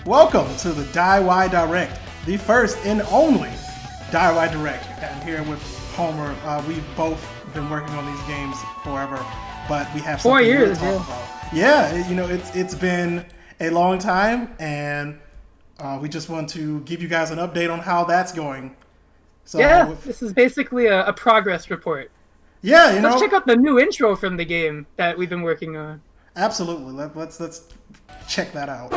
Welcome to the DyWhy Direct, the first and only DyWhy Direct. I'm here with Homer. We've both been working on these games forever, but we have 4 something years, to talk about. Yeah, you know, it's been a long time, and we just want to give you guys an update on how that's going. So, yeah, this is basically a progress report. Yeah, you know. Let's check out the new intro from the game that we've been working on. Absolutely. Let's check that out.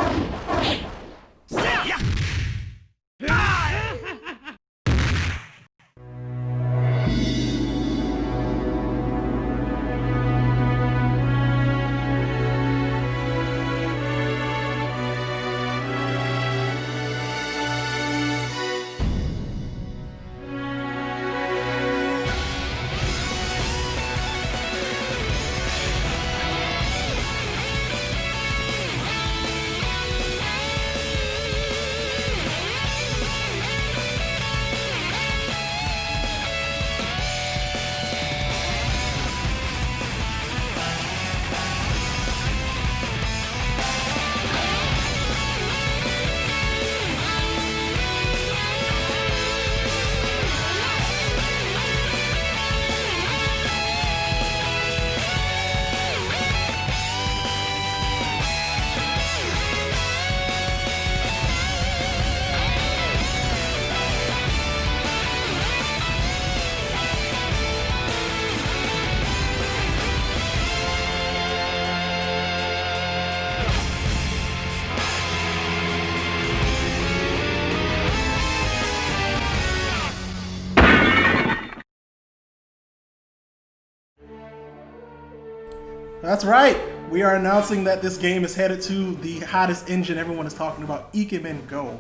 That's right. We are announcing that this game is headed to the hottest engine everyone is talking about, M.U.G.E.N,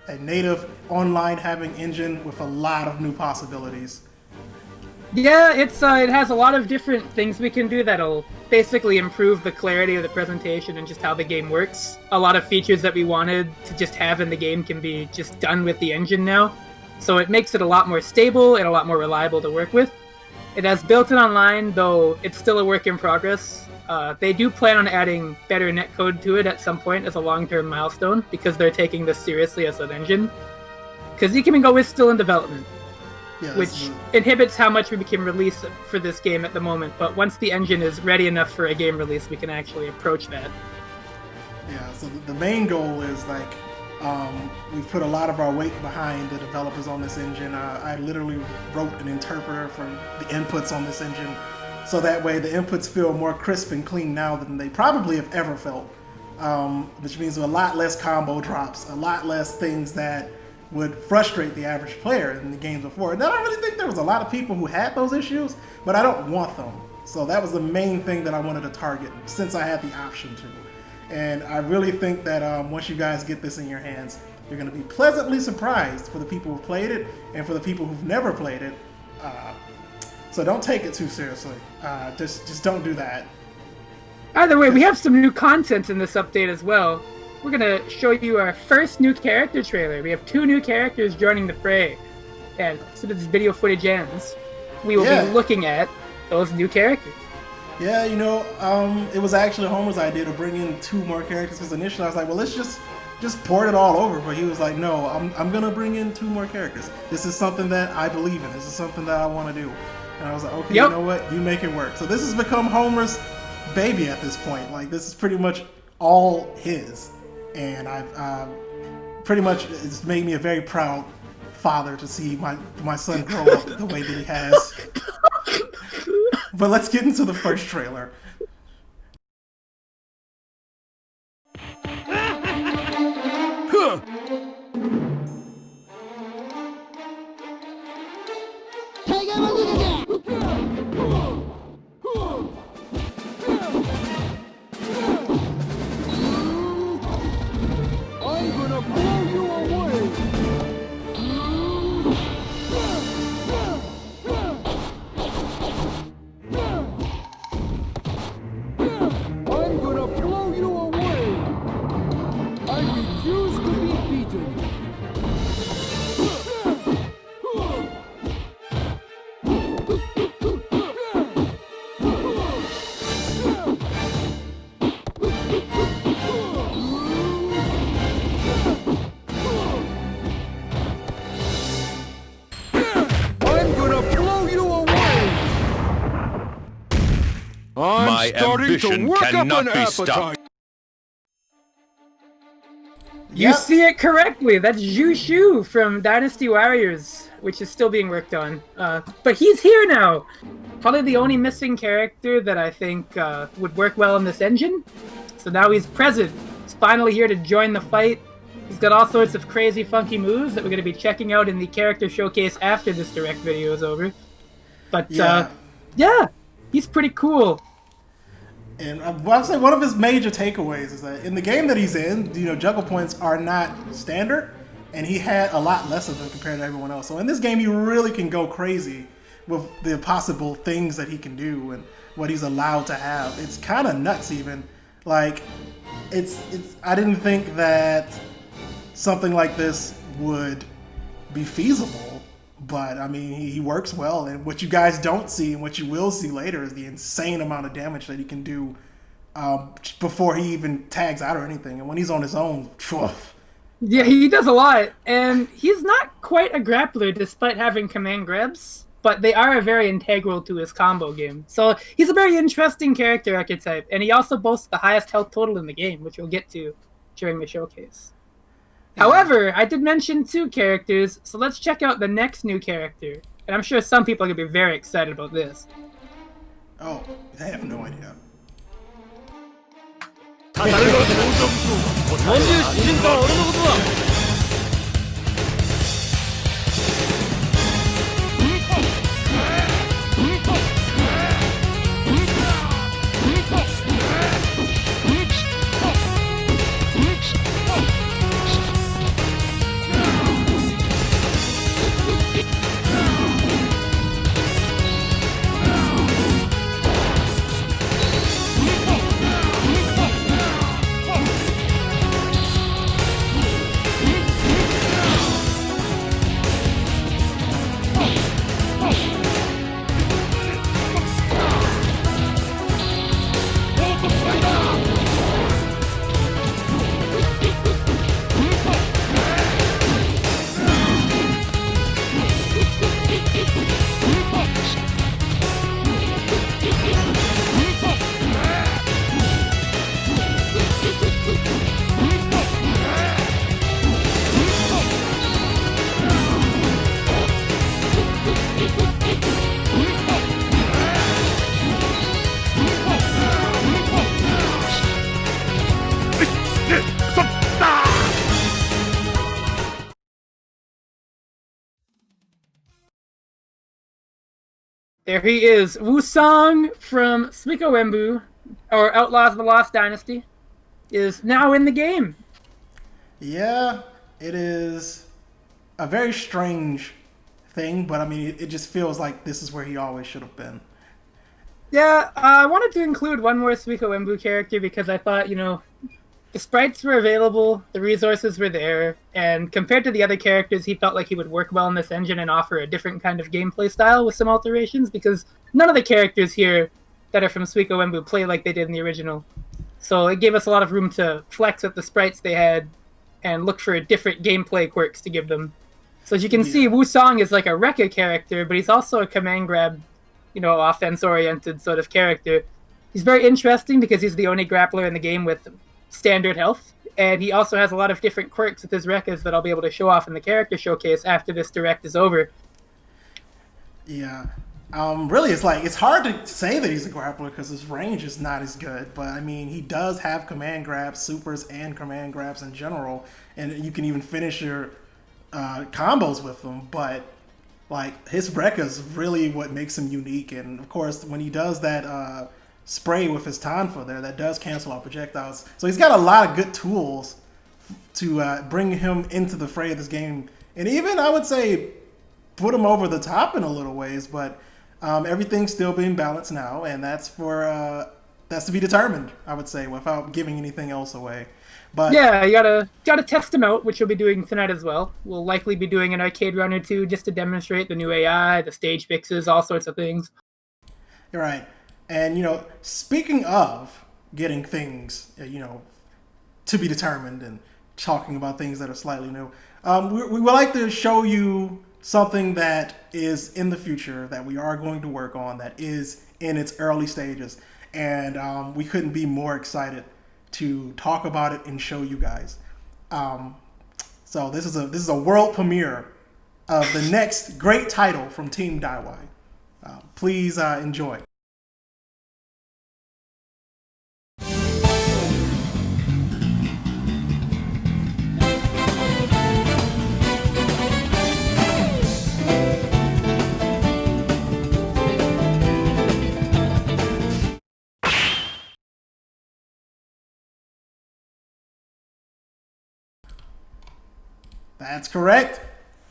a native online having engine with a lot of new possibilities. Yeah, it has a lot of different things we can do that'll basically improve the clarity of the presentation and just how the game works. A lot of features that we wanted to just have in the game can be just done with the engine now. So it makes it a lot more stable and a lot more reliable to work with. It has built-in online, though it's still a work in progress. They do plan on adding better netcode to it at some point as a long-term milestone, because they're taking this seriously as an engine. Because M.U.G.E.N is still in development, which inhibits how much we can release for this game at the moment, but once the engine is ready enough for a game release, we can actually approach that. Yeah, so the main goal is, like, we've put a lot of our weight behind the developers on this engine. I literally wrote an interpreter for the inputs on this engine, so that way the inputs feel more crisp and clean now than they probably have ever felt, which means a lot less combo drops, a lot less things that would frustrate the average player in the games before. And I don't really think there was a lot of people who had those issues, but I don't want them. So that was the main thing that I wanted to target since I had the option to. And I really think that once you guys get this in your hands, you're going to be pleasantly surprised for the people who've played it and for the people who've never played it. So don't take it too seriously. Just don't do that. Either way, we have some new content in this update as well. We're going to show you our first new character trailer. We have 2 new characters joining the fray. And so this video footage ends, we will be looking at those new characters. Yeah, you know, it was actually Homer's idea to bring in 2 more characters, because initially I was like, well, let's just port it all over. But he was like, no, I'm going to bring in 2 more characters. This is something that I believe in. This is something that I want to do. And I was like, okay, You know what? You make it work. So this has become Homer's baby at this point. Like, this is pretty much all his. And I've pretty much, it's made me a very proud father to see my son grow up the way that he has. But let's get into the first trailer. I'm gonna blow you away! My Starting to ambition work up cannot an be stopped. appetite. You Yep. see it correctly. That's Zhu from Dynasty Warriors, which is still being worked on. But he's here now. Probably the only missing character that I think would work well in this engine. So now he's present. He's finally here to join the fight. He's got all sorts of crazy, funky moves that we're going to be checking out in the character showcase after this direct video is over. But yeah, he's pretty cool. And I'd say one of his major takeaways is that in the game that he's in, juggle points are not standard, and he had a lot less of them compared to everyone else. So in this game, you really can go crazy with the possible things that he can do and what he's allowed to have. It's kind of nuts, even. Like, it's. I didn't think that something like this would be feasible, but I mean, he works well. And what you guys don't see and what you will see later is the insane amount of damage that he can do before he even tags out or anything. And when he's on his own, phew. Yeah, he does a lot. And he's not quite a grappler despite having command grabs, but they are very integral to his combo game. So he's a very interesting character archetype. And he also boasts the highest health total in the game, which we'll get to during the showcase. However, I did mention 2 characters, so let's check out the next new character. And I'm sure some people are going to be very excited about this. Oh, I have no idea. 語るの同族問題知人とは俺のことだ There he is, Wusong from Suikoden, or Outlaws of the Lost Dynasty, is now in the game. Yeah, it is a very strange thing, but I mean, it just feels like this is where he always should have been. Yeah, I wanted to include one more Suikoden character because I thought, the sprites were available, the resources were there, and compared to the other characters, he felt like he would work well in this engine and offer a different kind of gameplay style with some alterations, because none of the characters here that are from Suikoden play like they did in the original. So it gave us a lot of room to flex with the sprites they had and look for different gameplay quirks to give them. So as you can see, Wusong is like a Rekka character, but he's also a command grab, offense-oriented sort of character. He's very interesting because he's the only grappler in the game with standard health, and he also has a lot of different quirks with his Rekkas that I'll be able to show off in the character showcase after this direct is over. Yeah. Really, it's hard to say that he's a grappler because his range is not as good, but I mean, he does have command grabs, supers, and command grabs in general, and you can even finish your combos with them, but like his Rekka is really what makes him unique. And of course, when he does that spray with his Tonfa there, that does cancel out projectiles. So he's got a lot of good tools to bring him into the fray of this game, and even I would say put him over the top in a little ways. But everything's still being balanced now, and that's to be determined, I would say, without giving anything else away. But yeah, you gotta test them out, which we'll be doing tonight as well. We'll likely be doing an arcade run or two just to demonstrate the new AI, the stage fixes, all sorts of things. You're right. And speaking of getting things, to be determined and talking about things that are slightly new, we would like to show you something that is in the future that we are going to work on that is in its early stages. and we couldn't be more excited to talk about it and show you guys. So this is a world premiere of the next great title from Team DyWhy. Please enjoy. That's correct.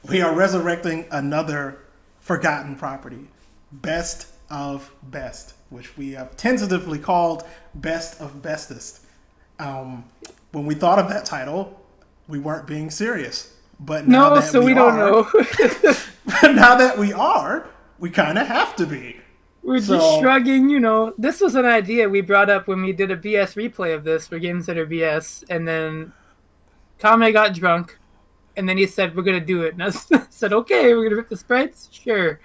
We are resurrecting another forgotten property, Best of Best, which we have tentatively called Best of Bestest. When we thought of that title, we weren't being serious. But now No, that so we are, don't know. But now that we are, we kind of have to be. We're just shrugging, you know. This was an idea we brought up when we did a BS replay of this for Game Center BS, and then Kame got drunk. And then he said, we're going to do it. And I said, okay, we're going to rip the sprites? Sure.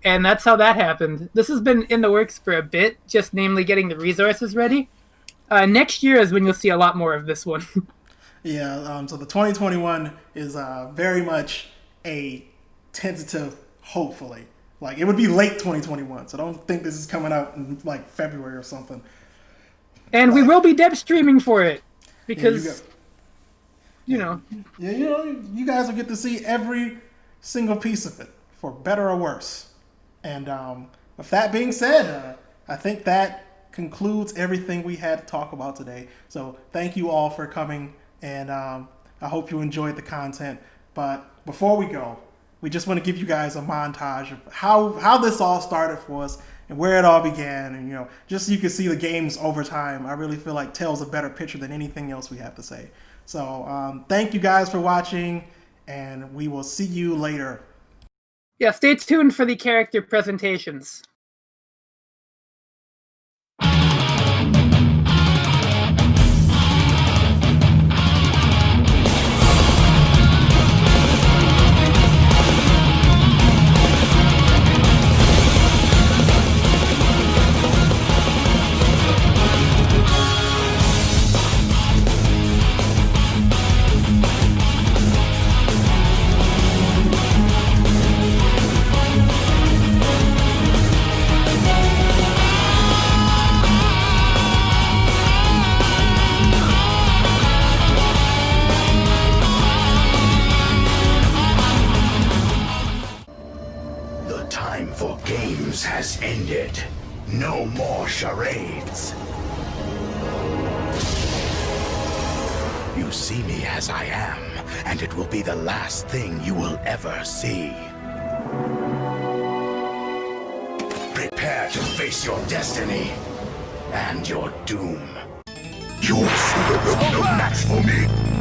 And that's how that happened. This has been in the works for a bit, just namely getting the resources ready. Next year is when you'll see a lot more of this one. Yeah, so the 2021 is very much a tentative, hopefully. Like, it would be late 2021, so don't think this is coming out in, like, February or something. And we will be dev streaming for it, because... You know, you guys will get to see every single piece of it, for better or worse. And with that being said, I think that concludes everything we had to talk about today. So thank you all for coming, and I hope you enjoyed the content. But before we go, we just want to give you guys a montage of how this all started for us and where it all began. And, just so you can see the games over time. I really feel like tells a better picture than anything else we have to say. So thank you guys for watching, and we will see you later. Yeah, stay tuned for the character presentations. Has ended. No more charades. You see me as I am, and it will be the last thing you will ever see. Prepare to face your destiny and your doom. You're no match for me.